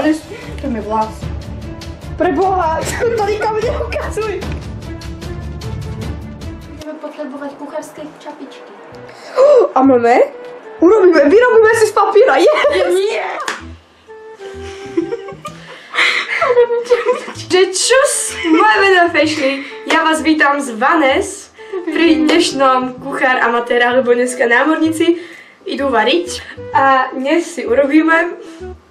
To mi vlas. Preboha, to nikomu neukazuj. Budeme potrebovať kuchárske čapičky. A máme? Vyrobíme si z papíra, Nie! Že čus, moje meno je Fešli. Ja vás vítam z Vanes pri dnešnom kuchár amatér, alebo dneska námorníci idú variť. A dnes si urobíme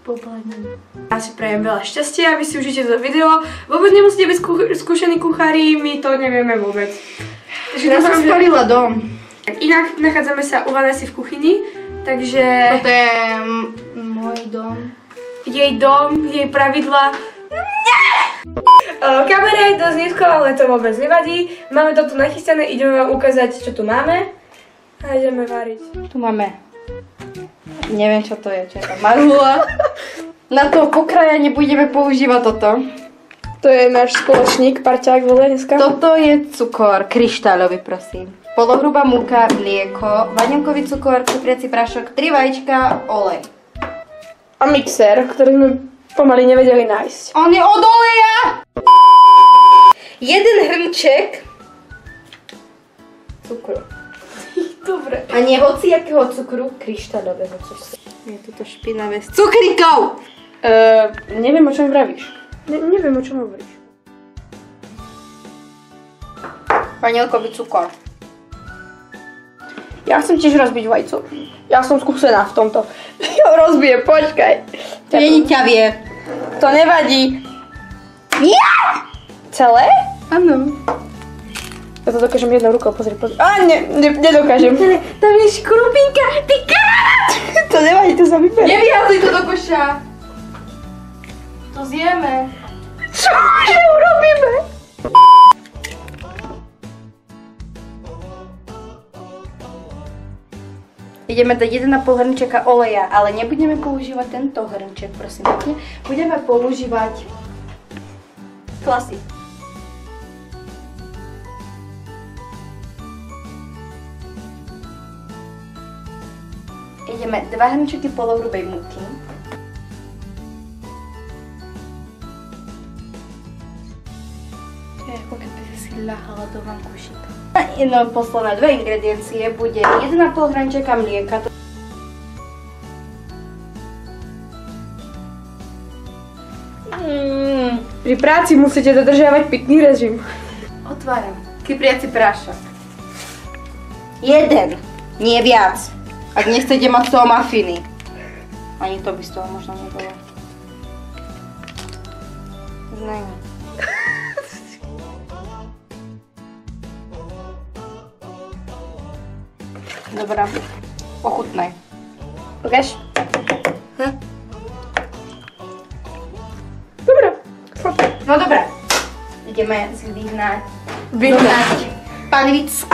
Bublaninu. Ja si prajem veľa šťastia, vy si užite toto video. Vôbec nemusíte byť skúšení kuchári, my to nevieme vôbec. Takže Ja som spalila dom. Inak nachádzame sa u Vanesy v kuchyni, takže Toto je môj dom. jej dom, jej pravidla. Kamera je dosť nízko, ale to vôbec nevadí. Máme to tu nachystané, ideme vám ukázať, čo tu máme. A ideme variť. Tu máme. Neviem, čo to je. Čo je to? Marhula. Na to pokrajanie budeme používať toto. To je náš spoločník, parťák vole dneska. Toto je cukor, kryštáľový, prosím. Polohrubá múka, mlieko, vanilkový cukor, cupriaci prášok, 3 vajíčka, olej. A mixer, ktorý sme pomaly nevedeli nájsť. On je od oleja! 1 hrnček cukru. Dobre. A nie hociakého cukru, kryštáľového cukru. Je toto špinavé s cukríkov! Neviem, o čom vravíš. Neviem, o čom hovoríš. Vanilkový cukor. Ja chcem tiež rozbiť vajcu. Ja som skúsená v tomto. Ja rozbijem, počkaj. To není ťavie. To nevadí. Ja! Celé? Áno. Ja to dokážem jednou rukou, pozri. Á, nedokážem. Tam je škrupinka, ty krát! To nevadí, to sa vyberie. Nevyhazuj to do koša. To zjeme. Čože urobíme? Ideme dať 1,5 hrnčeka oleja, ale nebudeme používať tento hrnček, prosím pekne. Budeme používať klasik. Ideme 2 hrnčeky polohrubej múky. To je ako keby si ľahala do vankušika. No, posledné 2 ingrediencie bude 1,5 hrnčeka mlieka. Pri práci musíte dodržiavať pitný režim. Otváram. Kypriaci prášok. 1, nie viac. Ak nechcete mať z toho mafiny. Ani to by z toho možno nebolo. Znajme. Dobrá. Ochutnaj. Ukáž? Dobre. No dobré. Ideme si vyhnať. Vyhnať. Panvicku.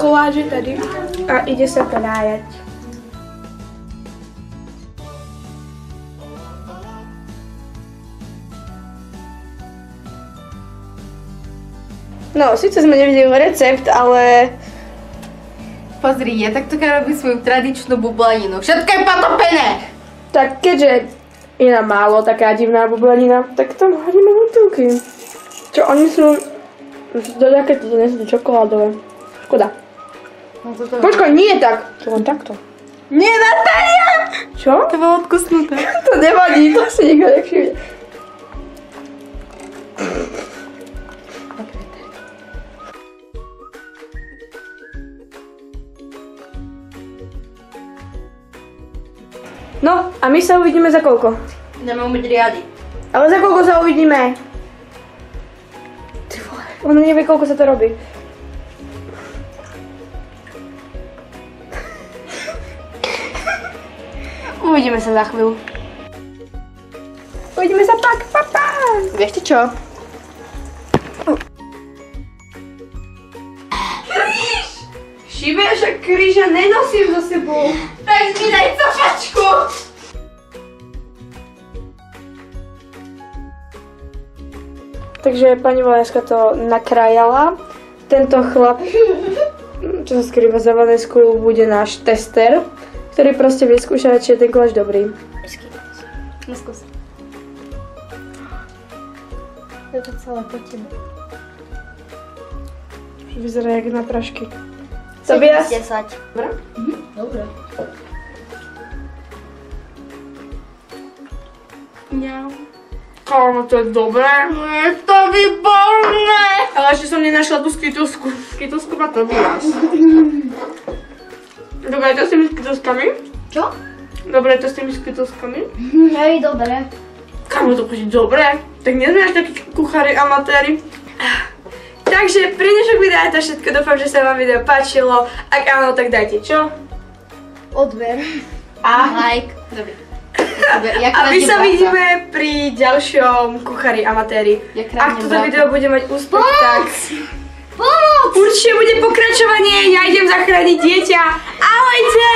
Koláž je tady a ide sa ponájať. No, síce sme nevideli recept, ale Pozri, ja takto robím svoju tradičnú bublaninu. Všetko je potopené! tak keďže je nám málo taká divná bublanina, tak tam hodíme motýlky. Čo oni sú do jakety, nie sú čokoládové. Škoda. No toto... Počkaj, nie tak. Čo len takto? Nie, Natália! Čo? To bolo odkusnuté. To nevadí, to si nikto nevšimne. No, a my sa uvidíme za koľko? Ideme umyť riady. Ale za koľko sa uvidíme? Ty vole, on nevie, koľko sa to robí. Uvidíme sa za chvíľu. Uvidíme sa pak, papa! Vieš ty čo? Kríž! Šibe, že kríža nenosím za sebou. Tak mi daj cofačku! Takže pani Valenska to nakrájala. Tento chlap čo sa skrýva za Vanesku, bude náš tester, ktorý proste vie skúšať, či je ten koláč dobrý. No skús. Je to celé po tebe. Vyzerá jak na prašky. Tobias? 10. Dobre? Dobre. Áno, to je dobré. Je to výborné! Ale ešte som nenašla tú skýtusku. Skýtusku má Tobias. Dobre, je to s tými skýtuskami? Čo? Dobre, je to s tými skýtuskami? Hej, dobre. Kámo, to bude dobre. Tak nie sme až takí kuchári amatéri. Takže pri dnešok videa je to všetko. Dúfam, že sa vám video páčilo. Ak áno, tak dajte čo? Odber. A Like. Dobre. A my sa vidíme pri ďalšom kuchári amatéri. Ak toto video bude mať úspech, tak určite bude pokračovanie. Ja idem zachrániť dieťa. Ahojte!